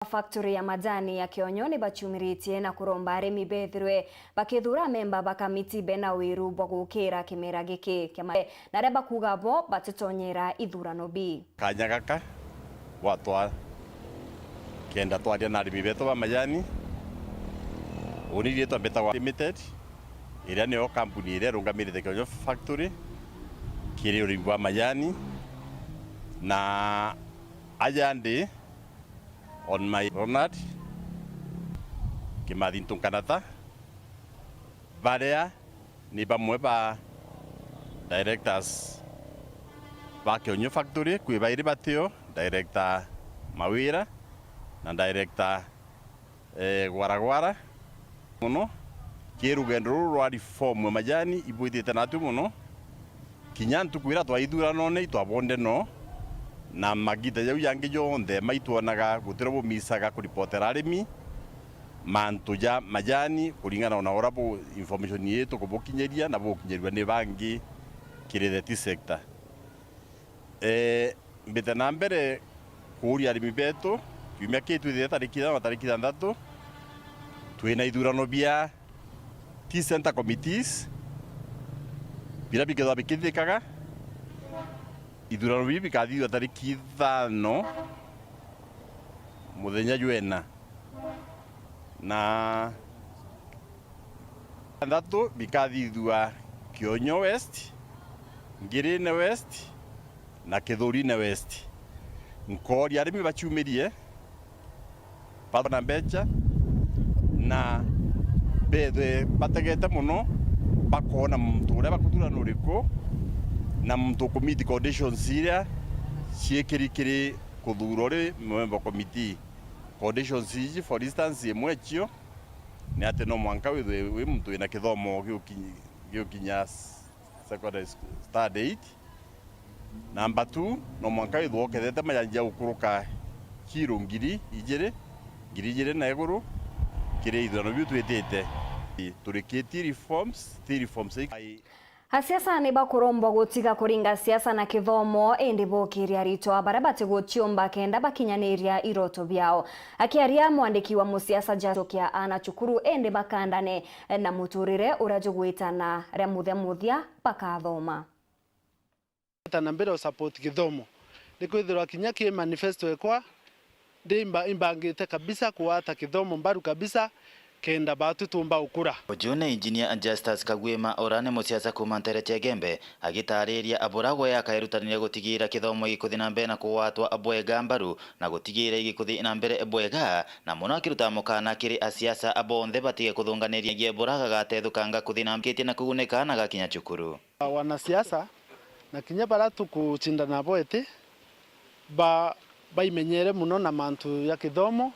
Factory ya majani ya Kionyoni bachumiritie na kuromba arimi bethirwe bakithura memba bakamiti bena wiru bwa gukira kimera giki kema na reba kugabo batitonyera ithurano bi kanyagaka watwa kenda twaria na arimi beto ba majani unirie twambeta wa limited iria niyo kampuni iria rungamirite Kionyo factory kiri urimi wa majani na ajandi on my Ronald Kimathi Kanata baria ni bamwe ba directors ba Kionyo factory kwi bairi batio director Mawira na director Gwaragwara muno kirugendo rwa reform majani ibwithite natu muno kinyantu kwira twa ithurano ne twabonde no na magita yau yangi yonthe maituonaga gutira bumisaga kuripotera arimi mantu ya majani kuringana na orabo information yetu kubukinyeria na bukinyeria ni bangi kiretheti sector mbete na mbere kuria arimi betu kiumia kitu ithe tariki 6 twina ithurano bia tea center committees bila bikethwa bikithikaga ithurano bibi bikathithwa tariki 5 muthenya jwena na ndatu bikathithwa Kionyo West, Ngirine West na Kithurine West. Nkori arimi bachumirie papa na becha na bethe bategete muno bakona muntu uria bakuthurana uriko na muntu committee conditions iria ciekirikiri kuthura ri member committee conditions ici for instance imwechio ni ati no mwanka wi muntu ina kithomo giukinya secondary start date. Number 2 no mwanka withwo kethete majanja ukuruka kiro ngiri ijire na iguru kire ithurano biu twitite turikiti reforms Asiasa ni bakurombo gutiga kuringa siasa na kithomo indi bokiria ritwa baria batiguchiomba kenda bakinyaniria iroto biao. Akiaria mwandiki wa musiasa Jacokia ana chukuru indi bakandane na muturire urajugwitana ria muthia bakathoma. Na mbere support kithomo nikwithirwa kinya ki manifesto ekwa ndimba imbangite kabisa kuwata kithomo mbaru kabisa kenda batu tumba ukura. Ojune engineer Justus Kagwema orane musiasa kuma Nteto Gembe agitariria aboragwe yakairutanira gutigira kithomo gikuthi na mbere na kuwatwa abwega mbaru na gutigira gikuthi na mbere abwega na muno akiruta mukana kiri asiasa abonthe batige kuthunganiria gieboraga gatethukanga kuthi na mkiti na kuguneka na gakinya chukuru. Wanasiasa na kinya baratu kuchindana boete baimenyere muno na mantu ya kithomo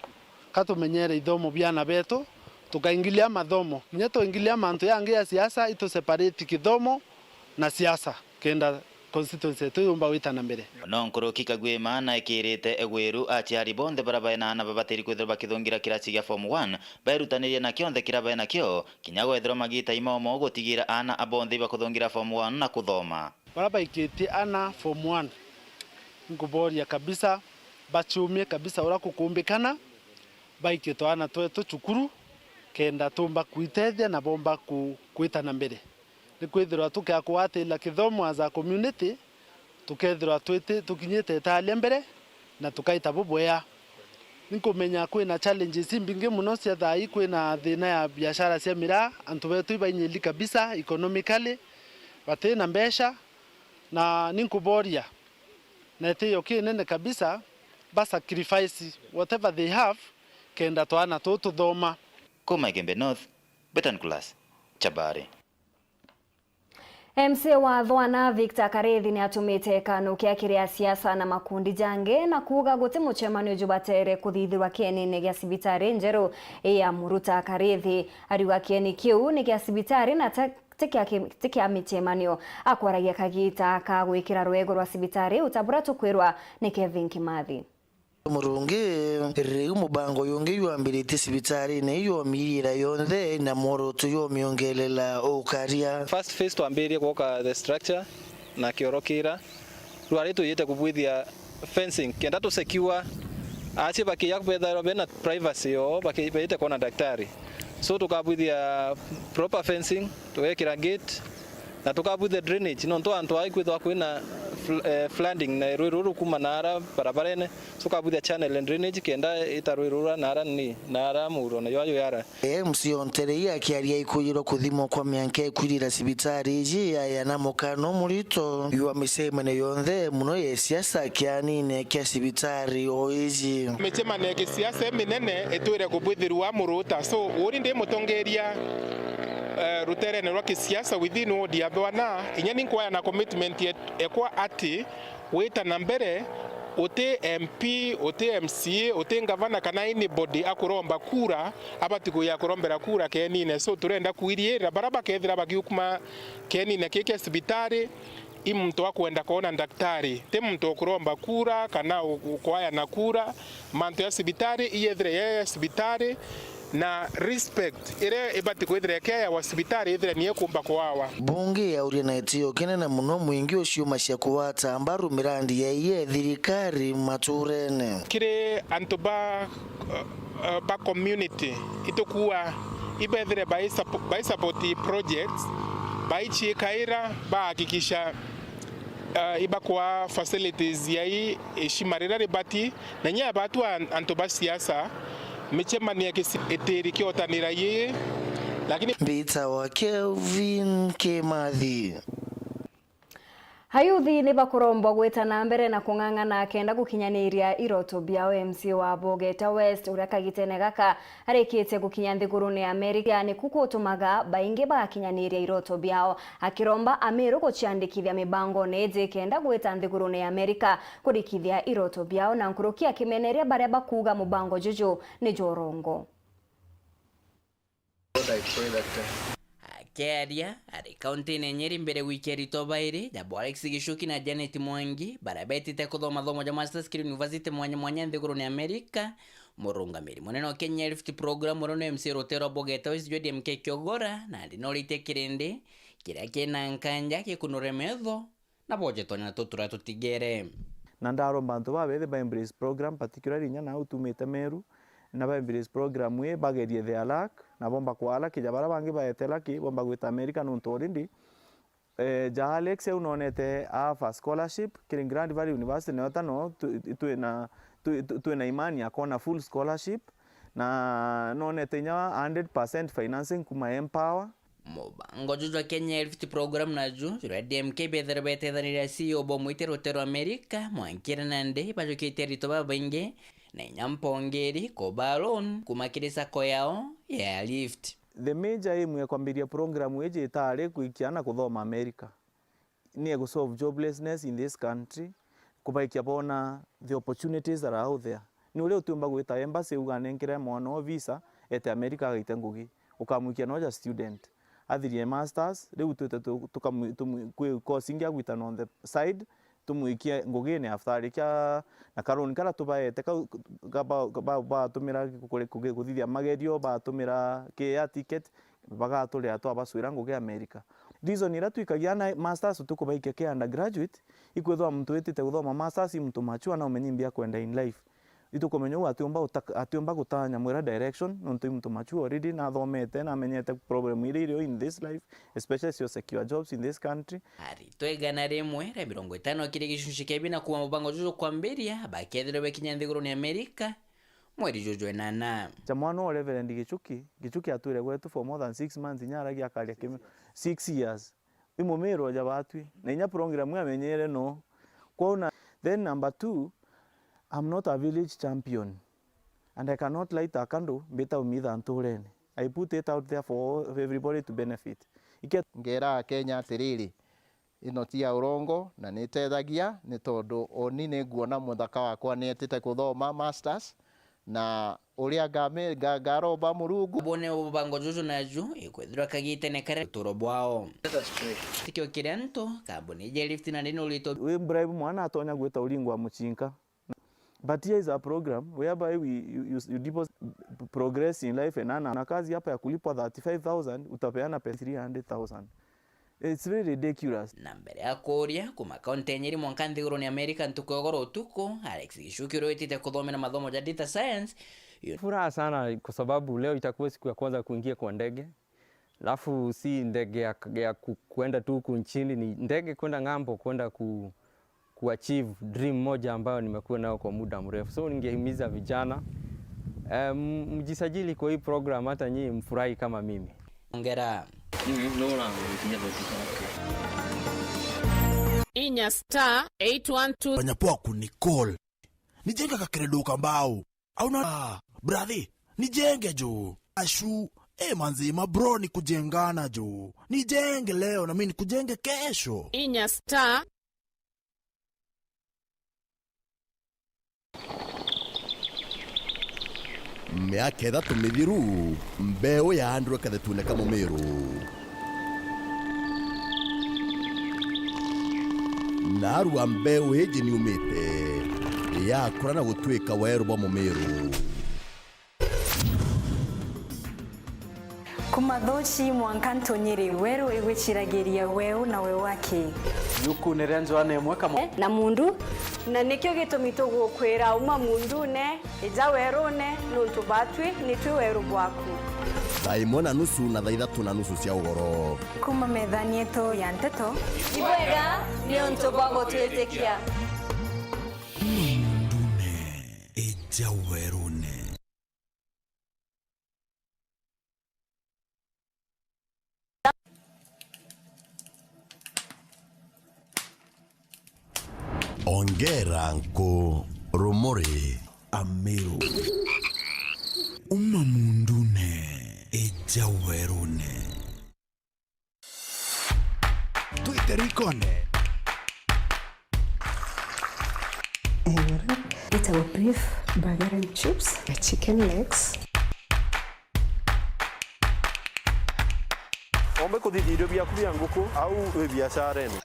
katumenyere ithomo byana betu tukaingilia mathomo kinya tuingilia mantu yangi ya siasa ito separate kithomo na siasa kenda constituency tuyumba witana mbere no nkoroki Kagwema na ikirite egweru achiari bonde barabaina na babatiri kwithira bakithungira kirasi gya form 1 bairutanirie na kionthe kirabaina kio kinyago ethiro magita imomo gutigira ana abonthe bakuthungira form 1 na kuthoma barabaikiti ana form 1 nguboria kabisa bachumie kabisa ura kukumbikana baikito ana twetu chukuru kenda tumba kuitethia na bomba kuitana mbere nikwithirwa tukakwatila kithomo as a community tukethirwa twite tukinyite talia mbere na tukaita bubwea nikumenya kwina challenges mbingi muno cia thai kwina thina ya biashara cia mira antu betu ibainyi kabisa economically batena mbesha na ninkuboria na tiyo kinene kabisa ba sacrifice whatever they have kenda twana tuthoma kuma Gembe North Betan Class Chabari. MC wa Thwana Victor Karethi ni atumite kanukia kiria siasa na makundi jange na kuga guti muchemanio jubatere kuthithirwa kieni gya cibitari njeru ya Weru Thaa Karethi ariwa kieni kiu ni gya cibitari na tikia michemanio akwaragia kagita ka gwikira rwego rwa cibitari utabura tukwirwa ni Kevin Kimathi. Murungi riu mubango yonge yuambirite cibitari na iyo mirira yonthe na moroto yo miongelela ukaria. First phase tuambirie gwoka the structure na kiorokira rwari tuyite kubwithia fencing kenda to secure achi bakia kubetha bena privacy yo bakiite kona daktari. So tukabwithia proper fencing, tuwekira gate na tukabwithia drainage nonto antu aikwithwa kwina flooding na rwiruru kuma nara barabarene, so kabwithia channel and drainage kenda itarwirura nara muro na yoyo yara msiontere akiaria ikuyiro kuthimo kwa mianke kwirira sibitari iji ya namukano murito yuwa misemane yonthe muno ye siasa kianine kia sibitari oiji misemane ya siasa minene etwire kubwithirwa muruta so uri ndi mutongeria ruterene rwa kisiasa within odi abwana inyani kwa na commitment ekwa ati weta na mbere ote MP ote MCA ote ngavana kana anybody akuromba kura abatigo ya kurombera kura kenine so turenda kuiriera baraba kethira bagiukuma kenine keke sibitari imuntu akwenda kuona daktari te muntu okuromba kura kana ukwaya na kura mantu ya sibitari iyethire ya sibitari na respect ire ibati kwithire kaya wa sibitari ithire niye kumba kwawa bunge ya uri na etio kenena muno mwingi ucio mashia kuwata ambaru mirandi ya iye thirikari maturene kire antoba ba community itokuwa ibethire by support projects by chikaira ba hakikisha iba kwa facilities yai shimarira ribati na nya batu antoba siasa michemani yake eteri kiotanira ye lakini Mbita wa Kelvin Kemathi Hayuthi ni bakurombwa gwita na mbere na kung'ang'ana kenda gukinyaniria iroto biao MC wa Bogeta West uria kagitene gaka arikite gukinya nthiguruni ya Amerika ni kuko tumaga baingi bakinyaniria iroto biao akiromba Amiru guciandikithia mibango neje kenda gwita nthiguruni ya Amerika kurikithia iroto biao na nkurukia kimeneria baria bakuga mubango juju ni jorongo Kearia ari kaunti na Nyeri mbere wiki ritobaire jabo Alex Gishuki na Janet Mwangi barabetite kuthoma thomo ja Masters University mwanya nthiguru ni Amerika murungamiri munene wa Kenya Lift Program murono MC Rotero Bogeta West Jodi MK Kyogora na ndinolite kirindi kiria kina nkanja kikunuremetho na bojetoni na tutura tutigere na ndaro bantu babethe ba embrace program particularly nya na utumite Meru na ba embrace program we bagerie the alak na bomba kwala kijabara bangi baetela ki bomba gwita America no ntorindi ja Alex unonete a scholarship Kirin Grand Valley University na tano tu na imani akona full scholarship na nonete nya 100% financing kuma empower mubango juju Kenya Lift Program naju jura DMK bethe thanira CEO bomwite Rotero America mwankira nande bajokite ritoba bainge na nyampongeri ko balon kumakirisa ko yao ya Lift. The major aim ya kwambiria program weje itare kuikiana kuthoma America ni go solve joblessness in this country kubaikia bona the opportunities that are out there ni ule utumba gwita embassy uganenkire mwana visa ete America gaite ngugi ukamukia noja student athirie masters riu tukamwe course ingia gwita on the side tumuikia ngugine after kia na karoni kara tubaete ba tumira kuthithia magerio ba tumira kia ticket baga tuli atwa baswira nguge America reason ira tuikagia na masters tukubaikia kia undergraduate ikwethwa mtu etite guthoma masters mtu machua na umenyimbia kwenda in life itukomenya atiomba gutanya mwera direction nonto mtu machua already na thomete na menyete problem ire in this life especially your secure jobs in this country ari twegana rimwe ra 50 kiri gicunci kebina kuwa mubango juju kwambiria bakethire bekinya nthiguru ni America mweri juju enana chamwana o Reverend Gichuki atwire gwetu for more than 6 months nyara gia kalia 6 years imomero ja batwi na inya program amenyere no kwauna then number 2 I'm not a village champion and I cannot light a candle beta umitha nturene. I put it out there for everybody to benefit. Ngera Kenya atiriri ino tia urongo na nitethagia ni tondu oni ni nguona muthaka wakwa ni etite kuthoma masters na uria garomba murungu bone ubango juju naju ikwethira kagite ne kare turobwao tikio kirento kaboni je Lift na ndino lito we bribe mwana atonya gweta uringwa muchinka. But here is a program whereby you deposit progress in life and na kazi hapa ya kulipwa 35,000 utapeana 300,000. It's really ridiculous. Na mbere ya kuria kuma kaunti nyeri mwanka nthiguru ni America ntukogoro utuku Alex Gicukiro itite kuthomera mathomo ya data science. Furaha sana kwa sababu leo itakuwa siku ya kwanza kuingia kwa ndege. Alafu si ndege ya kuenda tu huku nchini, ni ndege kwenda ng'ambo, kwenda kuachieve dream moja ambayo nimekuwa nayo kwa muda mrefu. So ningehimiza vijana mjisajili kwa hii program, hata nyinyi mfurahi kama mimi. Ongera. Inya *812 Wanyapoa kunicall. Nijenge kakeredo kambao. Au na brother, nijenge jo. Ashu, manzima bro ni kujengana jo. Nijenge leo na mimi nikujenge kesho. Inya Meake thatu mithiru mbeo ya andro kathetune kama meru narua mbeo heje ni umete ya kurana gutwika weru bo mumeru kumathochi mwankanto nyeri weru igwiciragiria weu na we wake yuku nerenzo ne mweka na mundu na nikyo gitumi tugukwira uma mundu ne ija weru ne nuntu batwi nitwi weru bwaku Daimona nusu na thaithatu na nusu cia ugoro kuma methani yetu ya Nteto Ibwega ni untu bwango twitikia mundune ija weru ne Ongera nko rumore Ameru mundune ija weru ne tuiterikone It's our beef, burger and chips, chicken legs. Ombe kudhidirio byaku bya nguku au biashara eno.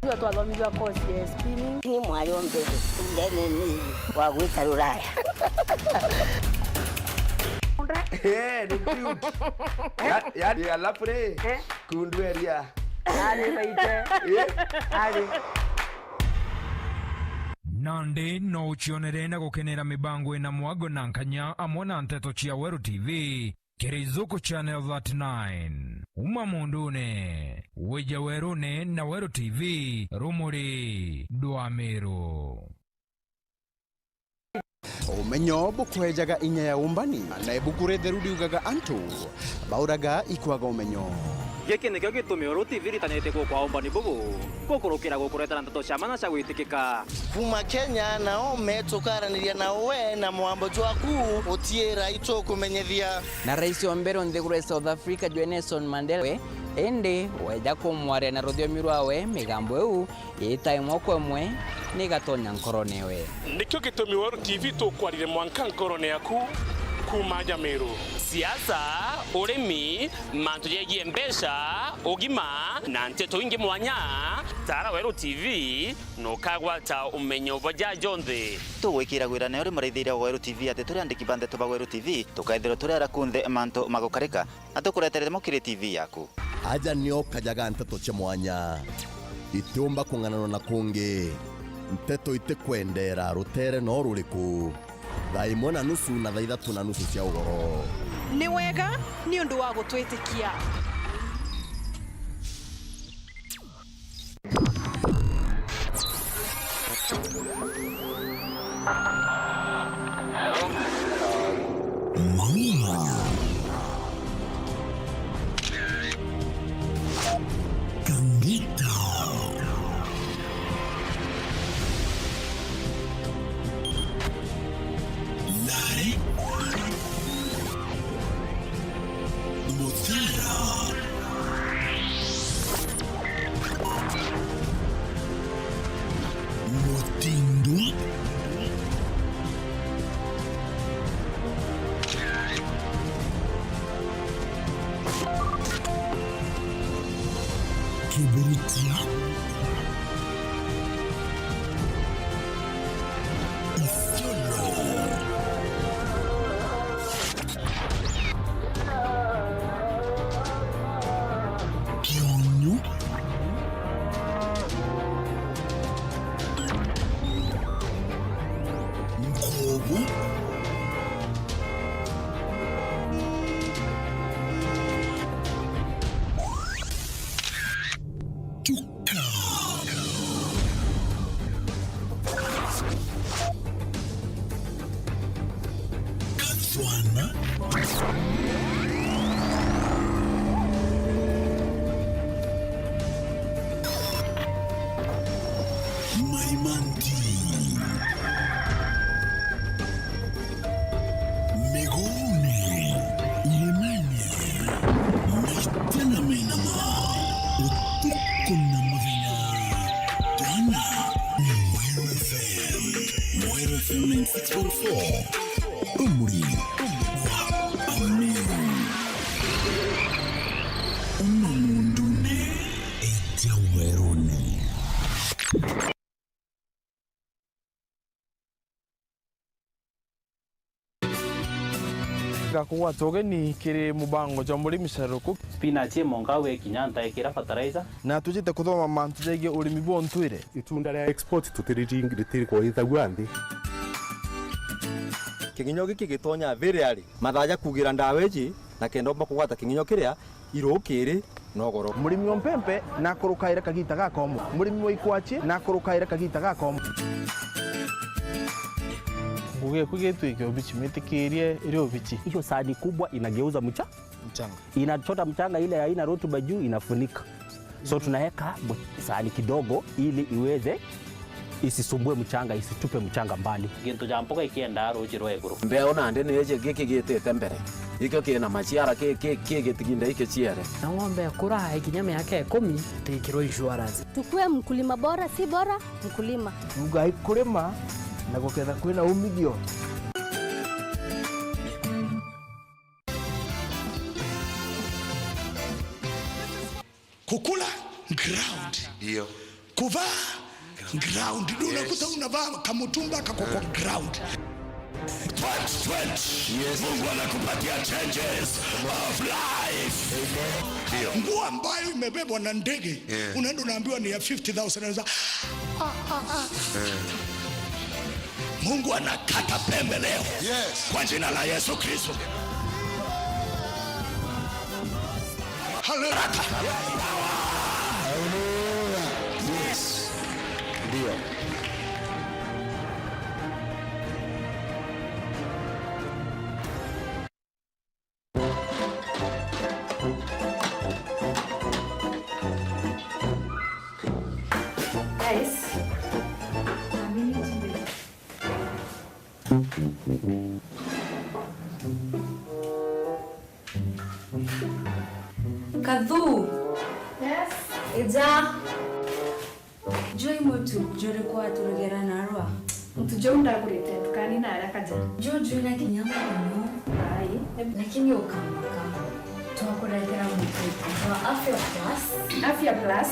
Ndio twathomithwa course ya spinning ni mwayo mbere ndene ni wa gwita ruraya Ni cute. Ya lapre. Kundueria. Ali baite. Ali Nandi no uchionere na gukenera mibango ina mwago na nkanya amona Nteto chia Weru TV Kirizuku Channel 39 Mundune Wija Werune na Weru TV Rumuri Dwamero Umenyo bukwejaga inya ya umbani na ebukure therudi ugaga antu bauraga ikwaga umenyo geke nikyo gitumi Weru TV ritanite kwa umbani bubu gukurukira gukuretera Nteto cia mana cia gwitikika kuma Kenya nao metukaraniria na we na mwambo jwaku utiera ito kumenyethia na rais wa mbere nthiguru South Africa Nelson Mandela ende weja kumware na rudhiomi rwawe migambo eu itaimwo kwemwe ni gatonya nkoronewe nikyo gitumi Weru TV tukwarire mwanka nkorone yaku kuma Jameru siasa urimi mantu yegie mbesha ugima na Nteto ingi mwanya tara Weru TV no kagwata umenyo baja jonde tuwikira gwirane uri maraithira Weru TV ate turi andiki bande tuba Weru TV tukaithira turi arakunde manto magukarika atukureterere mukire TV yaku aja nio kajaga Nteto cia mwanya itumba kunganano na kungi Nteto ite kwendera rutere no ruriku Daimona nusu na thaithatu na nusu cia ugoro ni wega ni undu wa gutwitikia ogu tuka Katswana Maimanti Megone Yemene Maitana Menama Utukuna Mavina Dana Weru FM Weru FM 96.4 Umuri Amiru Umamundune Etia Weruni Gakuwa togeni kiri mubango jwa muri misaruku spinach mongawe kinyanta ikira fertilizer na tujite kuthoma mantu jege urimi bontwire itunda rya export tutiri kwa ithagua nthi kiginyo giki gitonya very mathaja kugira ndaweji na kendomba kugwata kiginyo kiria irukiri nogoro murimi ompempe na kurukaira kagita gakomo murimi waikwachi na kurukaira kagita gakomo Uge kugetwike obichi metikirie ile obichi. Hiyo sahani kubwa inageuza mchanga. Inachota mchanga ile haina rutuba juu inafunika. So tunaweka sahani kidogo ili iweze isisumbue mchanga, isitupe mchanga mbali. Gintu ja mpoka ikienda rujiro eguru. Mbeo na ndene yeje giki gitete mbere. Iko kina machiara ke gitiginda ike chiere. Na ng'ombe kura ikinyama yake 10 tikiro insurance. Tukue mkulima bora si bora mkulima. Ugai kulima na guketha kwina umithio. Kukula ground. Ndio. Kuvaa ground. Ndio unakuta unavaa kamutumba kako kwa ground. 2020. Yes. Mungu anakupatia changes of life. Amen. Nguo ambayo imebebwa na ndege unaenda unaambiwa ni ya 50,000 unaweza Mungu anakata pembe leo. Yes. Kwa jina la Yesu Kristo. Haleluya. Yes. Ndio. Guys. Kadhu. Yes. Ija. Joy motu jore kwa turugera narwa. Mtujo ndagurite tukani na arakaja. Jojo na kinyama no. Ai, lakini ukama. Tunakuletea mtu wa Afya Plus. Afya Plus.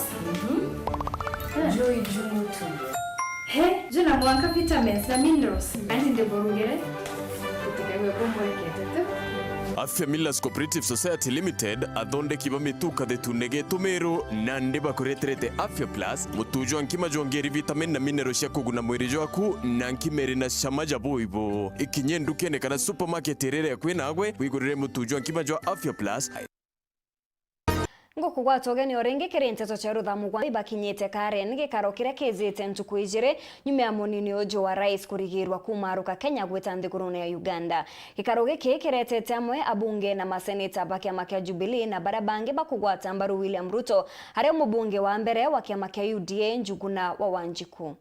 Joy motu. He, juna mwanga vitamins na minerals. Andi ndeborugere. Kutigagwe komborekete. Afya Millers Cooperative Society Limited athondeki ba mituka thetunege tumero na ndiba kureterete Afya Plus mutujo nkima jongeri vitamin na mineral cia kuguna mwiri jwaku na nkimeri na shamaja boibo ikinye ndukene kana supermarket rere kwinagwe wigurire mutujo nkima jwa Afya Plus Ngoku gwa togeni oringi kiri Nteto cha Weru Thaa Mugwanja bakinyite Karen gikaro kiria kizite ntuku ijire nyuma ya munini ujo wa rais kurigirwa kumaruka Kenya gwita nthigurune ya Uganda. Gikaro giki kiretete amwe abunge na maseneta ba kiama kia Jubilee na bara bangi bakugwata mbaru William Ruto haria mubunge wa mbere wa kiama kia UDA Njuguna wa Wanjiku.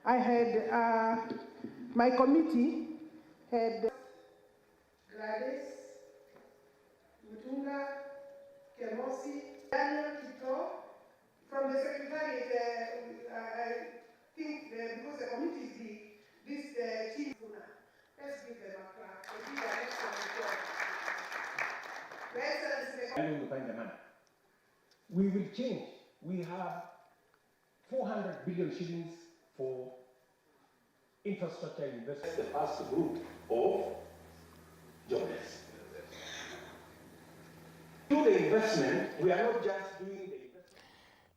I had my committee had Gladys, Mutunga, Kemosi, Daniel Kito. From the secretariat, I think because the committee is big, this chief, let's give them a clap. They did an excellent job. We will change. We have 400 billion shillings for infrastructure investment. The first group of jobless. Through the investment, we are not just doing the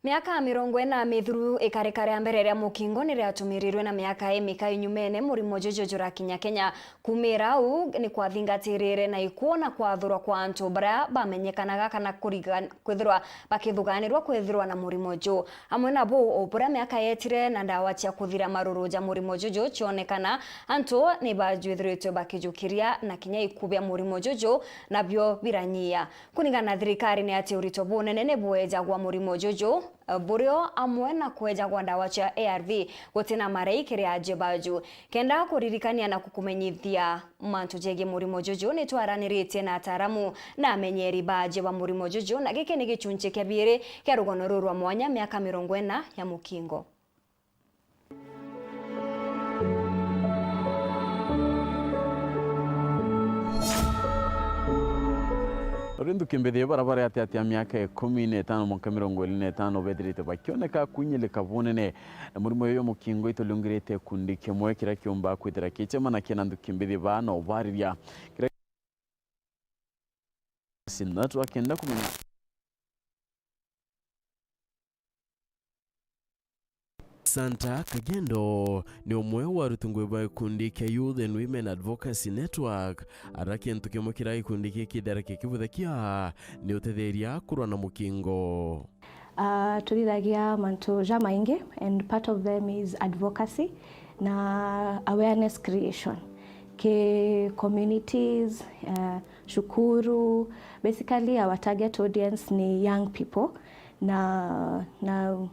Miaka 40 mithuru ikarekare mbere ya mukingo ni riatumirirwe na miaka emika inyumene murimo jojo jura Kenya kumira u ni kwathingatirire na ikuona kwathurwa kwa antu bara bamenyekanaga kana kwithirwa bakithuganirwa kwithirwa na murimo jo amwe nabo obura miaka yetire na ndawa cia kuthira maruruja murimo jojo cionekana antu ni bajwithiritwe bakijukiria na kinya ikubya murimo jojo nabyo biranyia kuningana thirikari ni ati urito bunene ne bweja gwa murimo jojo burio amwe na kweja kwa ndawa cia ARV gutina mareikire aje baju kenda kuririkania na kukumenyithia mantu jege murimo jojo ni twaraniritie na ataramu na amenyeri baje wa murimo jojo na giki ni gichunche kya bire kya rugono rurwa mwanya miaka 40 ya mukingo. Orindu kimbethie barabara ati ya miaka 15 mwaka 2025 bethirite bakioneka kunyilika bunene na murimo yo mukingo itolungirite kundi kimwe kira kiumba kwithira kichema na kinandu kimbethie bana obariria kira sinatu akenda kumenya Santa Kagendo ni umwe wa rutungwe ba kundi kia Youth and Women Advocacy Network araki ntukimo kira ikundi kidara kibuthakia ni utetheria kurwa na mukingo. Turithagia mantu jamaingi and part of them is advocacy na awareness creation ke communities shukuru. Basically our target audience ni young people na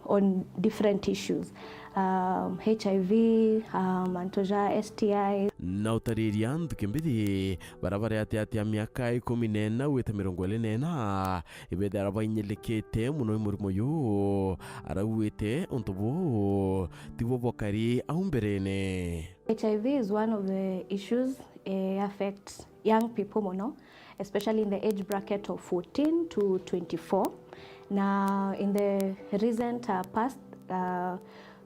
on different issues, HIV, mantoja STI na utariria ntukimbithi barabara ati ya miaka 14 wita 24 ibedara bainyelikete muno murimo yo arawite ontobo tibo bokari aumberene. HIV is one of the issues affects young people mono, especially in the age bracket of 14 to 24. Na in the recent past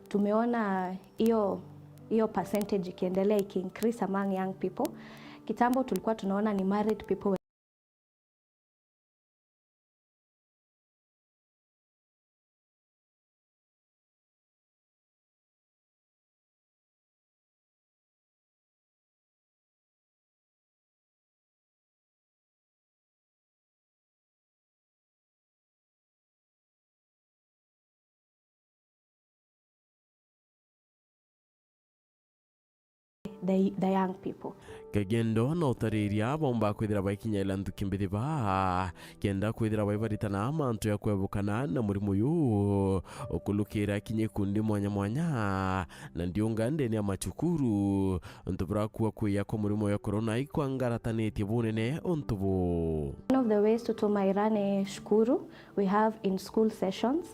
tumeona hiyo percentage ikiendelea increase among young people. Kitambo tulikuwa tunaona ni married people the young people. Kagendo na utariria bomba kwithira baikinya ilandu kimbithi ba kenda kwithira baibaritana amantu ya kwebukana na murimo yu okulukira kinye kundi mwanya na ndiungande ni amachukuru ntubura kuwa kuya kwa murimo ya corona ikwangaratanete bunene ontubu. One of the ways to tumairane shukuru we have in school sessions,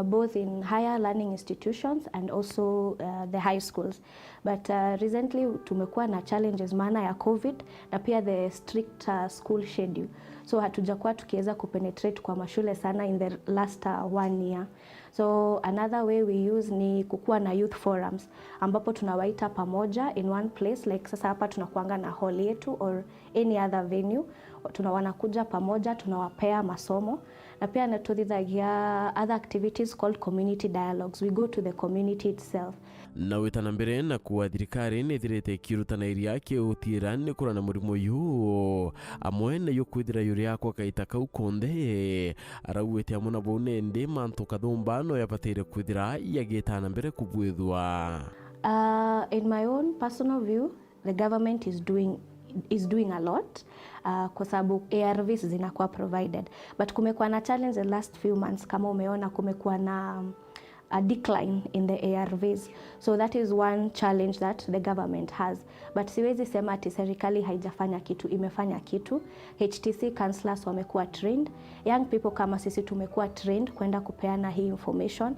both in higher learning institutions and also the high schools. But recently tumekuwa na challenges maana ya COVID na pia the strict school schedule. So hatujakuwa tukiweza kupenetrate kwa mashule sana in the last 1 year. So another way we use ni kukuwa na youth forums ambapo tunawaita pamoja in one place, like sasa hapa tunakuanga na hall yetu or any other venue. Wanakuja pamoja, tunawapea masomo na pia natutithagia other activities called community dialogues. We go to the community itself. Na witana mbere na kuwa thirikari ni thirite kirutana iria ke utirane kurana murimo yu amwe na yo kwithira yuri yakwa kaita kau konde arawete amuna bone ndi mantu kathumbano yapateire kwithira yagitana mbere kubwithwa. In my own personal view, the government is doing a lot kwa sababu ARVs zinakuwa provided, but kumekuwa na challenge the last few months. Kama umeona kumekuwa na a decline in the ARVs. So that is one challenge that the government has. But siwezi sema ati serikali haijafanya kitu, imefanya kitu. HTC counselors wamekuwa trained. Young people kama sisi tumekuwa trained kwenda kupeana hii information.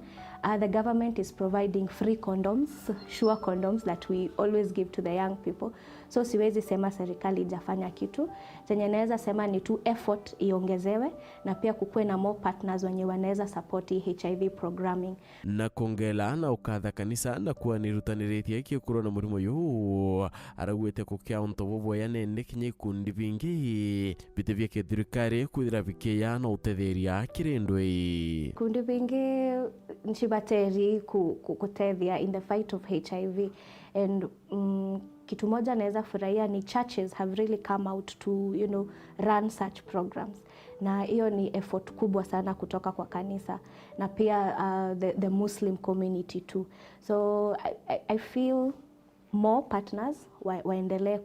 The government is providing free condoms, sure condoms that we always give to the young people. So siwezi sema serikali haijafanya kitu. Chenye naweza sema ni tu effort iongezewe na pia kukuwe na more partners wenye wanaweza support HIV programming. Na kongela na ukatha kanisa na kuwa nirutaniritie kiukuro na murimo yu aragwete kukia ontobobo ya nende kinye ikundi vingi bitevya kithirikari kwithira bikia na utetheria kirendwe. Kundi vingi nchibateri kutethia in the fight of HIV, and kitu moja naweza furahia ni churches have really come out to run such programs, na hiyo ni effort kubwa sana kutoka kwa kanisa na pia the Muslim community too. So I feel more partners waendelee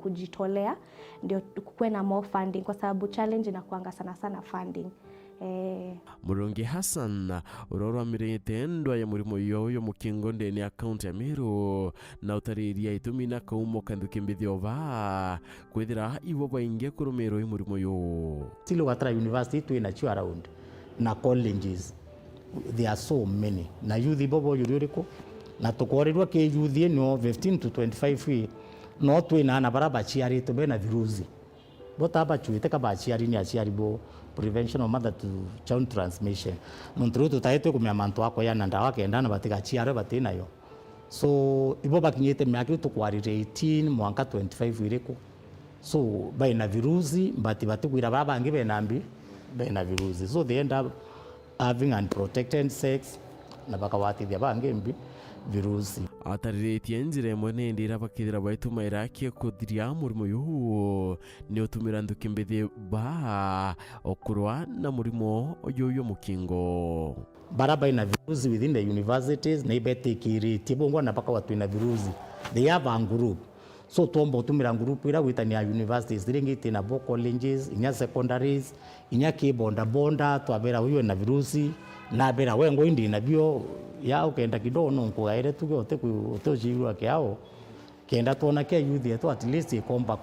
kujitolea ndio kukuwe na more funding, kwa sababu challenge inakuanga sana funding. Murungi Hassan urorwa mirete ndwa ya murimo yoyo mukingo ndeni account ya Meru na utariria itumi na kaumo kanduke mbithio ba kwithira ibo bainge kurumero i murimo yo Tilo Watra University twina chu around na colleges there are so many na youth bobo yuriko na tukorirwa ke youth no 15 to 25 no twina na baraba chiari to bena virusi botaba chuite ka bachiari ni achiari bo prevention of mother to child transmission nontru tutaite kumya mantu wako ya nanda wake ndana batika chiare batina yo so ibo bakinyete myaki tukwarire 18 mwaka 25 iriko so baina virusi mbati batikwira babangi benambi baina virusi, so they end up having unprotected sex na bakawati bya bangi mbi virusi atariretie njira imwe nendira bakithira baituma irakie kuthiria murimo yu ni utumira nduki mbithi ba okurwa na murimo oyo mukingo baraba ina virusi within the universities na ibetikiri tibongwa na baka watu ina virusi they have a group, so tombo tumira group ira witania universities ringite na bo colleges inya secondaries inya kibonda twabera uyo na virusi na bera wengo indi na bio ya ukenda kidogo no kugaire tuge otojiwa kyao kenda tuona ke youth yetu at least ikomba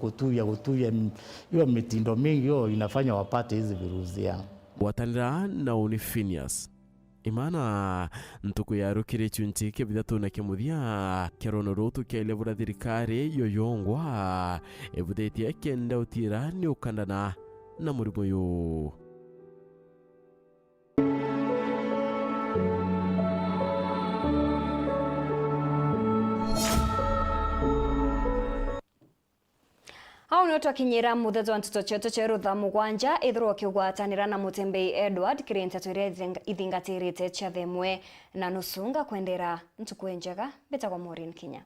kutuya hiyo mitindo mingi hiyo inafanya wapate hizi virusi ya watanira na Unifinius imana ntuku yarukire chunchike bidatu na kemuthia kerono rotu kelebura thirikari yoyongwa ebudetie kenda utira ni ukandana na murimo yo Hau ni twakinyira mutheto wa Nteto chetu cha Weru Thaa Mugwanja ithirwo kiugwatanira na Mutembei Edward kiri nteto iria ithingatirite cha themwe na nusunga kwendera ntuku njega. Mbeta kwa Maureen Kinya.